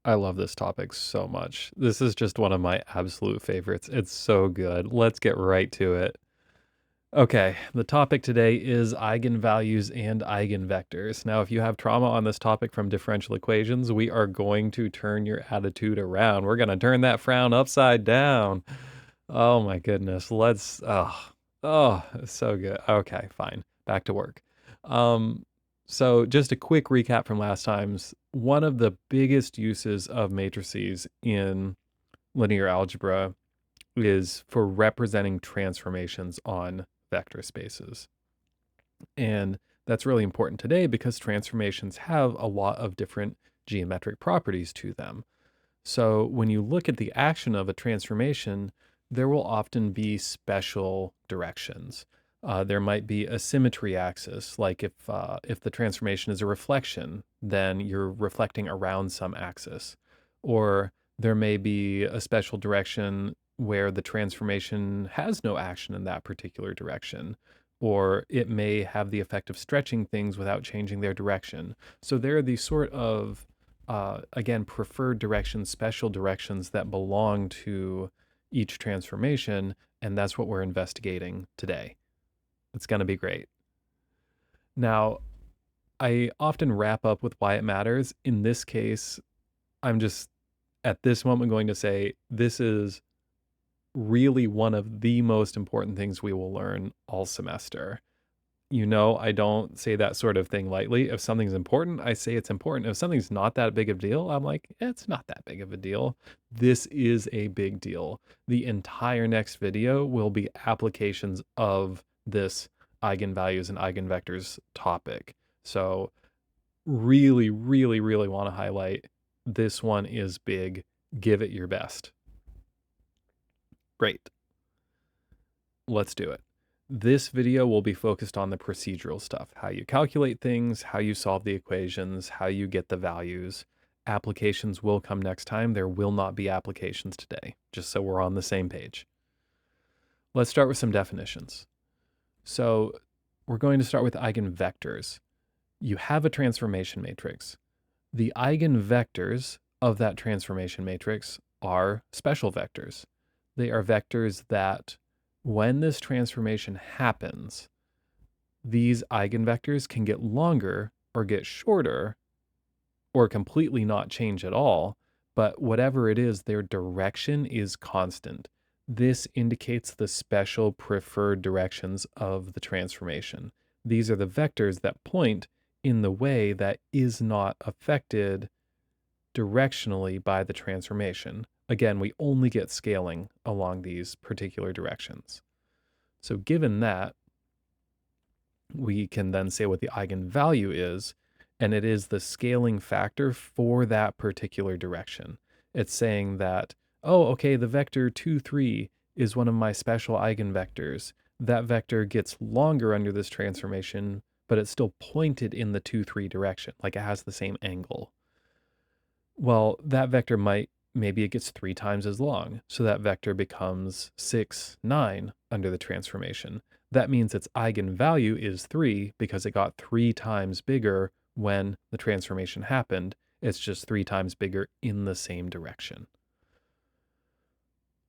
I love this topic so much. This is just one of my absolute favorites. It's so good. Let's get right to it. Okay, the topic today is eigenvalues and eigenvectors. Now, if you have trauma on this topic from differential equations, we are going to turn your attitude around. We're going to turn that frown upside down. Oh my goodness. It's so good. Okay, fine. Back to work. Um, so just a quick recap from last time's. One of the biggest uses of matrices in linear algebra is for representing transformations on vector spaces. And that's really important today because transformations have a lot of different geometric properties to them. So when you look at the action of a transformation, there will often be special directions. There might be a symmetry axis, like if the transformation is a reflection, then you're reflecting around some axis. Or there may be a special direction where the transformation has no action in that particular direction. Or it may have the effect of stretching things without changing their direction. So there are these sort of again, preferred directions, special directions that belong to each transformation, and that's what we're investigating today. It's going to be great. Now, I often wrap up with why it matters. In this case, I'm just at this moment going to say this is really one of the most important things we will learn all semester. You know, I don't say that sort of thing lightly. If something's important, I say it's important. If something's not that big of a deal, I'm like, it's not that big of a deal. This is a big deal. The entire next video will be applications of this eigenvalues and eigenvectors topic. So really, really, really want to highlight this one is big. Give it your best. Great. Let's do it. This video will be focused on the procedural stuff, how you calculate things, how you solve the equations, how you get the values. Applications will come next time. There will not be applications today, just so we're on the same page. Let's start with some definitions. So we're going to start with eigenvectors. You have a transformation matrix. The eigenvectors of that transformation matrix are special vectors. They are vectors that when this transformation happens, these eigenvectors can get longer or get shorter or completely not change at all, but whatever it is, their direction is constant. This indicates the special preferred directions of the transformation. These are the vectors that point in the way that is not affected directionally by the transformation. Again, we only get scaling along these particular directions. So given that, we can then say what the eigenvalue is, and it is the scaling factor for that particular direction. It's saying that, oh, okay, the vector 2, 3 is one of my special eigenvectors. That vector gets longer under this transformation, but it's still pointed in the 2, 3 direction, like it has the same angle. Well, that vector maybe it gets 3 times as long. So that vector becomes 6, 9 under the transformation. That means its eigenvalue is 3 because it got 3 times bigger when the transformation happened. It's just 3 times bigger in the same direction.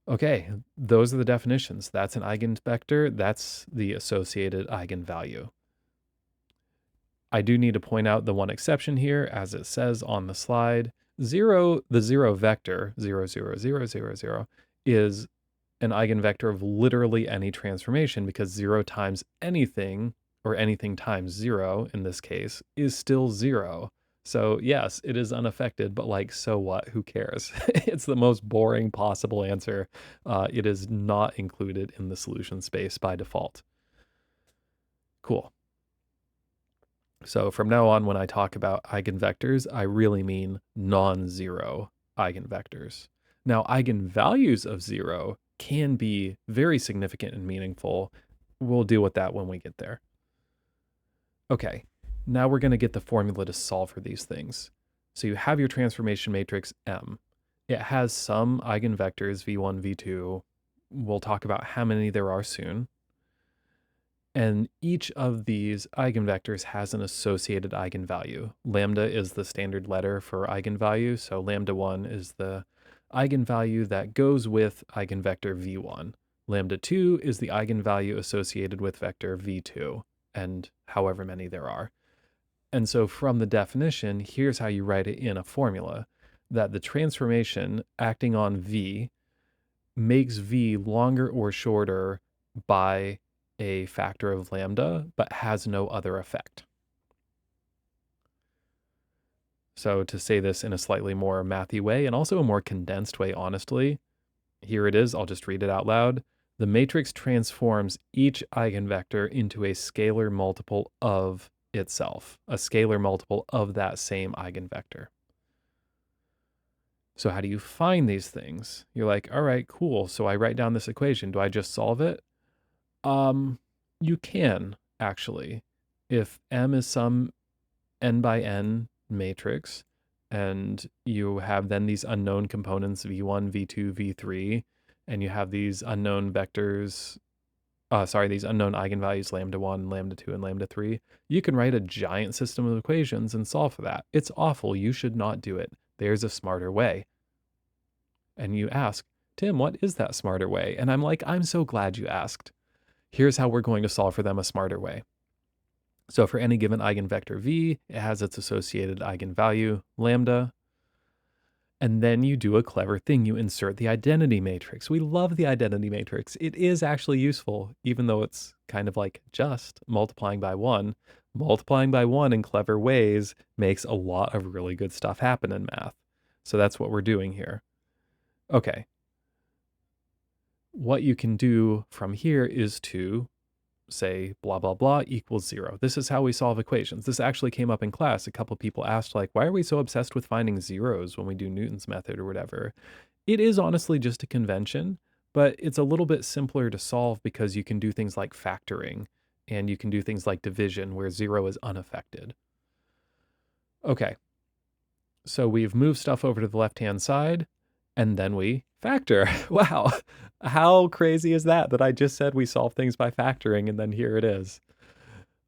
Okay, those are the definitions. That's an eigenvector. That's the associated eigenvalue. I do need to point out the one exception here, as it says on the slide. The zero vector, 0, 0, 0, 0, 0, is an eigenvector of literally any transformation because 0 times anything, or anything times 0 in this case, is still 0. So yes, it is unaffected, but like, so what? Who cares? It's the most boring possible answer. It is not included in the solution space by default. Cool. So from now on, when I talk about eigenvectors, I really mean non-zero eigenvectors. Now, eigenvalues of 0 can be very significant and meaningful. We'll deal with that when we get there. Okay, now we're going to get the formula to solve for these things. So you have your transformation matrix M. It has some eigenvectors, v1, v2. We'll talk about how many there are soon. And each of these eigenvectors has an associated eigenvalue. Lambda is the standard letter for eigenvalue, so lambda 1 is the eigenvalue that goes with eigenvector v1. Lambda 2 is the eigenvalue associated with vector v2, and however many there are. And so from the definition, here's how you write it in a formula, that the transformation acting on v makes v longer or shorter by a factor of lambda, but has no other effect. So to say this in a slightly more mathy way, and also a more condensed way, honestly, here it is, I'll just read it out loud. The matrix transforms each eigenvector into a scalar multiple of itself, a scalar multiple of that same eigenvector. So how do you find these things? You're like, all right, cool. So I write down this equation. Do I just solve it? You can actually. If M is some n by n matrix, and you have then these unknown components v1, v2, v3, and you have these unknown vectors, these unknown eigenvalues lambda 1, lambda 2, and lambda 3, you can write a giant system of equations and solve for that. It's awful. You should not do it. There's a smarter way. And you ask, Tim, what is that smarter way? And I'm like, I'm so glad you asked. Here's how we're going to solve for them a smarter way. So for any given eigenvector v, it has its associated eigenvalue, lambda. And then you do a clever thing. You insert the identity matrix. We love the identity matrix. It is actually useful, even though it's kind of like just multiplying by 1. Multiplying by 1 in clever ways makes a lot of really good stuff happen in math. So that's what we're doing here. Okay. What you can do from here is to say blah, blah, blah equals 0. This is how we solve equations. This actually came up in class. A couple people asked, like, why are we so obsessed with finding zeros when we do Newton's method or whatever? It is honestly just a convention, but it's a little bit simpler to solve because you can do things like factoring and you can do things like division where 0 is unaffected. Okay, so we've moved stuff over to the left-hand side and then we factor. Wow. How crazy is that I just said we solve things by factoring and then here it is.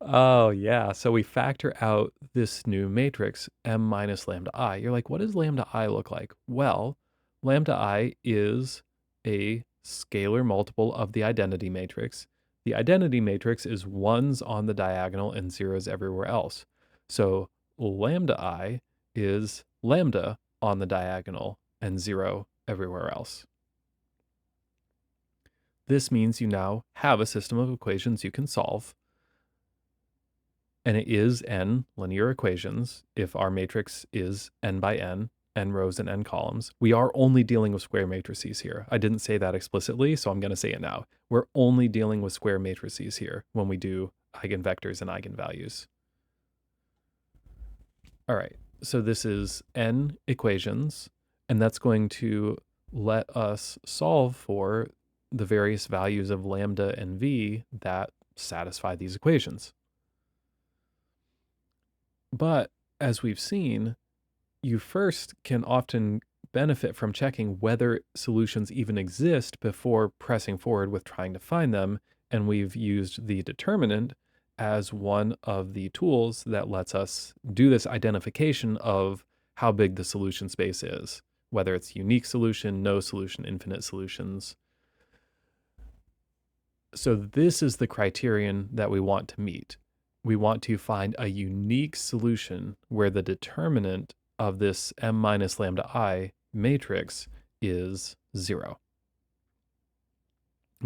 Oh yeah, so we factor out this new matrix, m minus lambda I. You're like, what does lambda I look like? Well, lambda I is a scalar multiple of the identity matrix. The identity matrix is ones on the diagonal and zeros everywhere else. So lambda I is lambda on the diagonal and 0 everywhere else. This means you now have a system of equations you can solve, and it is n linear equations if our matrix is n by n rows and n columns. We are only dealing with square matrices here. I didn't say that explicitly, so I'm going to say it now. We're only dealing with square matrices here when we do eigenvectors and eigenvalues. All right, so this is n equations, and that's going to let us solve for the various values of lambda and v that satisfy these equations. But as we've seen, you first can often benefit from checking whether solutions even exist before pressing forward with trying to find them. And we've used the determinant as one of the tools that lets us do this identification of how big the solution space is, whether it's unique solution, no solution, infinite solutions. So this is the criterion that we want to meet. We want to find a unique solution where the determinant of this m minus lambda I matrix is 0.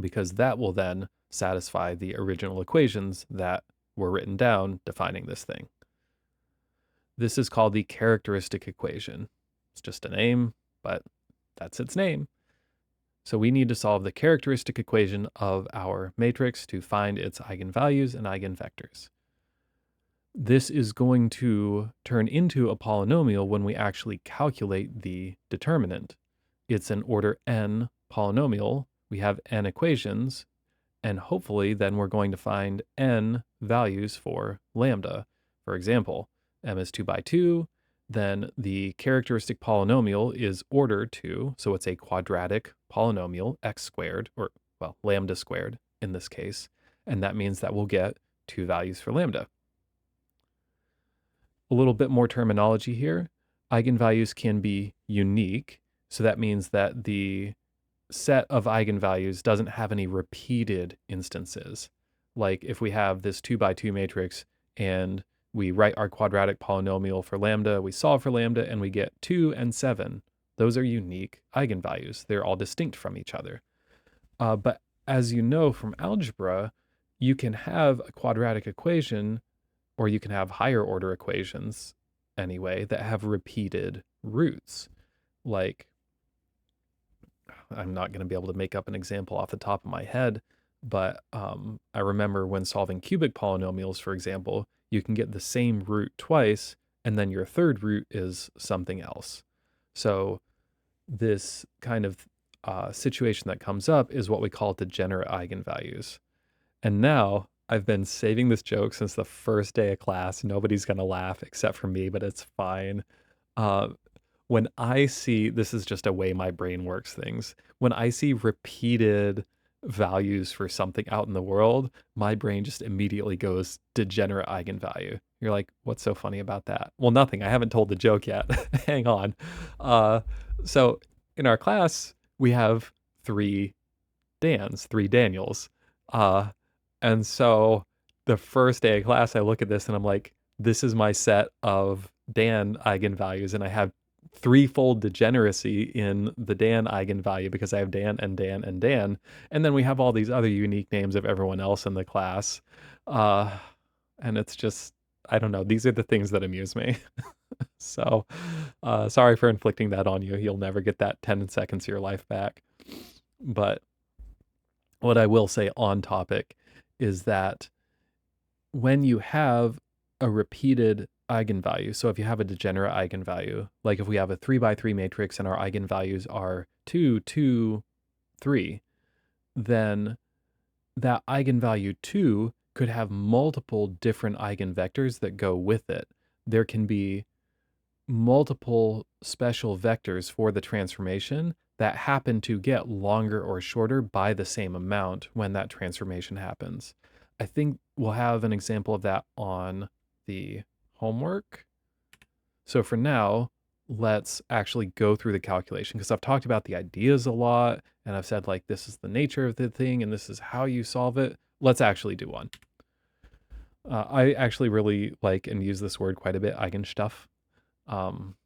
Because that will then satisfy the original equations that were written down defining this thing. This is called the characteristic equation. It's just a name, but that's its name. So we need to solve the characteristic equation of our matrix to find its eigenvalues and eigenvectors. This is going to turn into a polynomial when we actually calculate the determinant. It's an order n polynomial. We have n equations, and hopefully then we're going to find n values for lambda. For example, m is 2 by 2, then the characteristic polynomial is order 2, so it's a quadratic polynomial, x squared, or well, lambda squared in this case. and that means that we'll get 2 values for lambda. A little bit more terminology here. Eigenvalues can be unique, so that means that the set of eigenvalues doesn't have any repeated instances. Like if we have this 2 by 2 matrix and we write our quadratic polynomial for lambda, we solve for lambda, and we get 2 and 7. Those are unique eigenvalues. They're all distinct from each other. But as you know from algebra, you can have a quadratic equation, or you can have higher order equations anyway, that have repeated roots. Like, I'm not going to be able to make up an example off the top of my head, but I remember when solving cubic polynomials, for example, you can get the same root twice, and then your third root is something else. So this kind of situation that comes up is what we call degenerate eigenvalues. And now I've been saving this joke since the first day of class. Nobody's going to laugh except for me, but it's fine. When I see, this is just a way my brain works things. When I see repeated values for something out in the world, my brain just immediately goes degenerate eigenvalue. You're like, what's so funny about that? Well, nothing. I haven't told the joke yet. Hang on. So in our class, we have 3 Daniels. And so the first day of class, I look at this and I'm like, this is my set of Dan eigenvalues, and I have threefold degeneracy in the Dan eigenvalue because I have Dan and Dan and Dan. And then we have all these other unique names of everyone else in the class. And it's just, I don't know, these are the things that amuse me. So sorry for inflicting that on you. You'll never get that 10 seconds of your life back. But what I will say on topic is that when you have a repeated eigenvalue, so if you have a degenerate eigenvalue, like if we have a 3 by 3 matrix and our eigenvalues are 2, 2, 3, then that eigenvalue 2 could have multiple different eigenvectors that go with it. There can be multiple special vectors for the transformation that happen to get longer or shorter by the same amount when that transformation happens. I think we'll have an example of that on the homework. So for now, let's actually go through the calculation, because I've talked about the ideas a lot, and I've said like, this is the nature of the thing, and this is how you solve it. Let's actually do one. I actually really like and use this word quite a bit, Eigenstuff.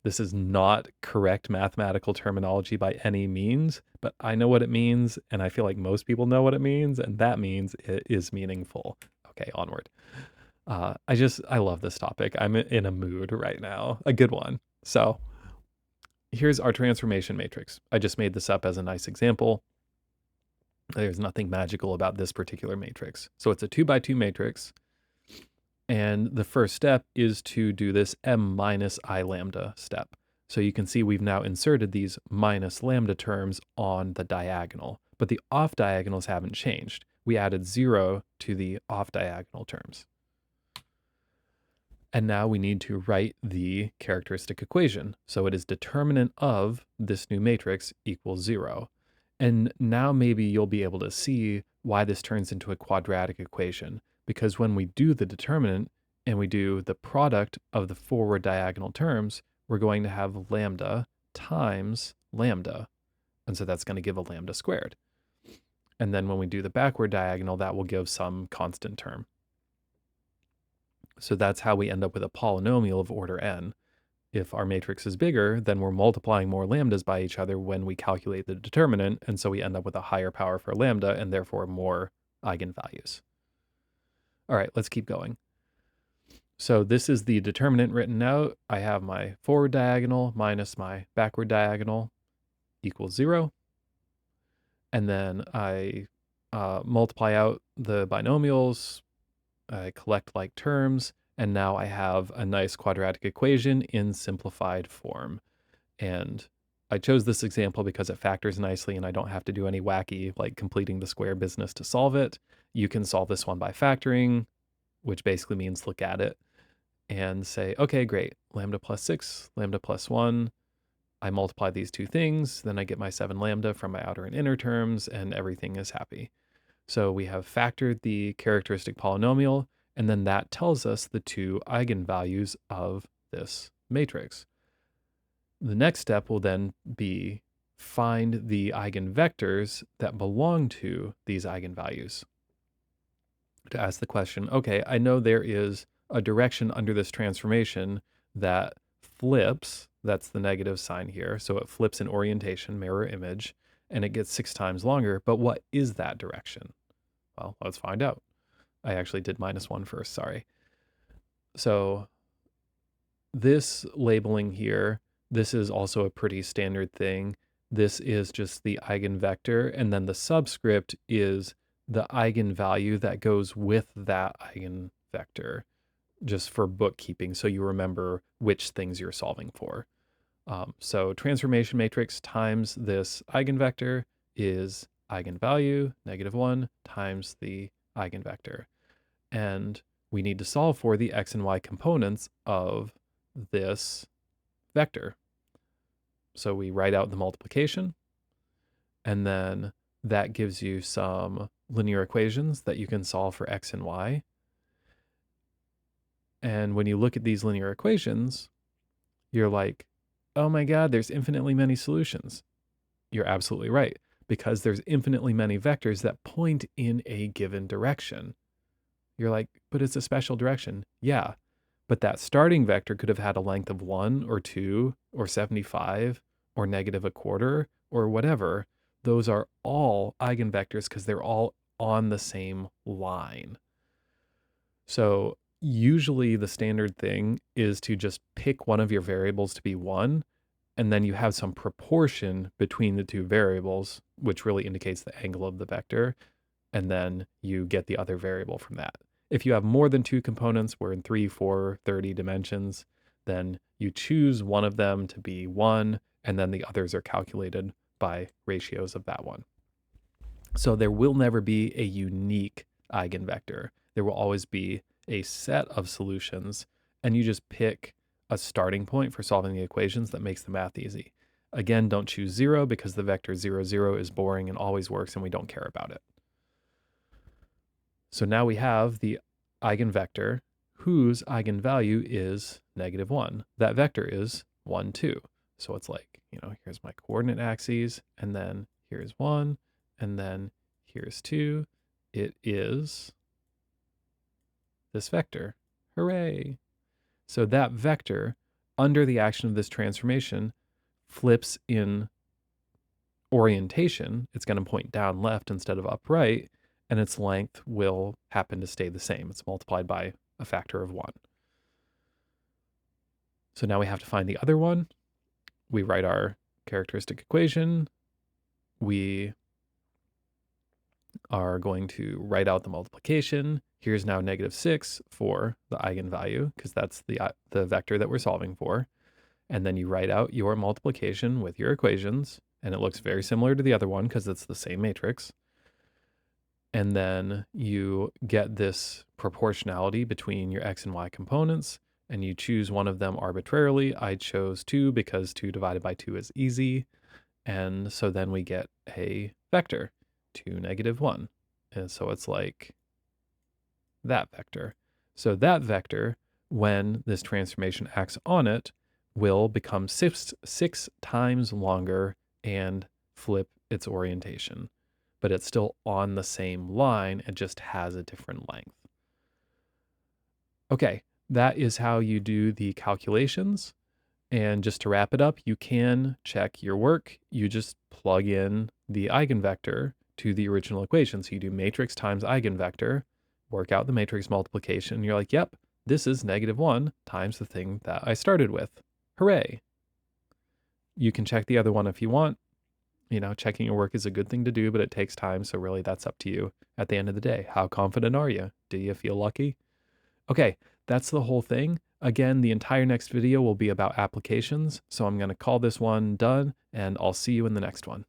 This is not correct mathematical terminology by any means, but I know what it means, and I feel like most people know what it means, and that means it is meaningful. Okay, onward. I love this topic. I'm in a mood right now, a good one. So here's our transformation matrix. I just made this up as a nice example. There's nothing magical about this particular matrix. So it's a 2 by 2 matrix. And the first step is to do this m minus I lambda step. So you can see we've now inserted these minus lambda terms on the diagonal, but the off diagonals haven't changed. We added 0 to the off diagonal terms. And now we need to write the characteristic equation. So it is determinant of this new matrix equals 0. And now maybe you'll be able to see why this turns into a quadratic equation. Because when we do the determinant and we do the product of the forward diagonal terms, we're going to have lambda times lambda. And so that's going to give a lambda squared. And then when we do the backward diagonal, that will give some constant term. So that's how we end up with a polynomial of order n. If our matrix is bigger, then we're multiplying more lambdas by each other when we calculate the determinant, and so we end up with a higher power for lambda and therefore more eigenvalues. All right, let's keep going. So this is the determinant written out. I have my forward diagonal minus my backward diagonal equals 0. And then I multiply out the binomials, I collect like terms, and now I have a nice quadratic equation in simplified form. And I chose this example because it factors nicely and I don't have to do any wacky like completing the square business to solve it. You can solve this one by factoring, which basically means look at it and say, okay, great, lambda plus 6, lambda plus 1. I multiply these two things, then I get my 7 lambda from my outer and inner terms, and everything is happy. So we have factored the characteristic polynomial, and then that tells us the two eigenvalues of this matrix. The next step will then be find the eigenvectors that belong to these eigenvalues. To ask the question, okay, I know there is a direction under this transformation that flips, that's the negative sign here, so it flips in orientation, mirror image, and it gets 6 times longer, but what is that direction? Well, let's find out. I actually did -1 first, sorry. So this labeling here, this is also a pretty standard thing. This is just the eigenvector, and then the subscript is the eigenvalue that goes with that eigenvector, just for bookkeeping, so you remember which things you're solving for. So transformation matrix times this eigenvector is eigenvalue, -1, times the eigenvector. And we need to solve for the x and y components of this vector. So we write out the multiplication, and then that gives you some linear equations that you can solve for x and y. And when you look at these linear equations, you're like, oh my God, there's infinitely many solutions. You're absolutely right, because there's infinitely many vectors that point in a given direction. You're like, but it's a special direction. Yeah, but that starting vector could have had a length of 1 or 2 or 75 or -1/4 or whatever. Those are all eigenvectors because they're all on the same line. So usually the standard thing is to just pick one of your variables to be 1, and then you have some proportion between the two variables, which really indicates the angle of the vector, and then you get the other variable from that. If you have more than 2 components, we're in 3, 4, 30 dimensions, then you choose one of them to be 1, and then the others are calculated by ratios of that one. So there will never be a unique eigenvector. There will always be a set of solutions, and you just pick a starting point for solving the equations that makes the math easy. Again, don't choose 0 because the vector 0, 0 is boring and always works, and we don't care about it. So now we have the eigenvector whose eigenvalue is -1. That vector is 1, 2. So it's like, here's my coordinate axes, and then here's 1, and then here's 2. It is this vector. Hooray! So that vector, under the action of this transformation, flips in orientation. It's going to point down left instead of up right, and its length will happen to stay the same. It's multiplied by a factor of 1. So now we have to find the other one. We write our characteristic equation. We are going to write out the multiplication. Here's now -6 for the eigenvalue, because that's the vector that we're solving for. And then you write out your multiplication with your equations, and it looks very similar to the other one because it's the same matrix. And then you get this proportionality between your x and y components, and you choose one of them arbitrarily. I chose 2 because 2 divided by 2 is easy. And so then we get a vector, 2, -1. And so it's like that vector. So that vector, when this transformation acts on it, will become 6 times longer and flip its orientation. But it's still on the same line. It just has a different length. Okay, that is how you do the calculations. And just to wrap it up, you can check your work. You just plug in the eigenvector to the original equation. So you do matrix times eigenvector, work out the matrix multiplication, and you're like, yep, this is -1 times the thing that I started with. Hooray. You can check the other one if you want. Checking your work is a good thing to do, but it takes time. So really that's up to you at the end of the day. How confident are you? Do you feel lucky? Okay, that's the whole thing. Again, the entire next video will be about applications. So I'm going to call this one done, and I'll see you in the next one.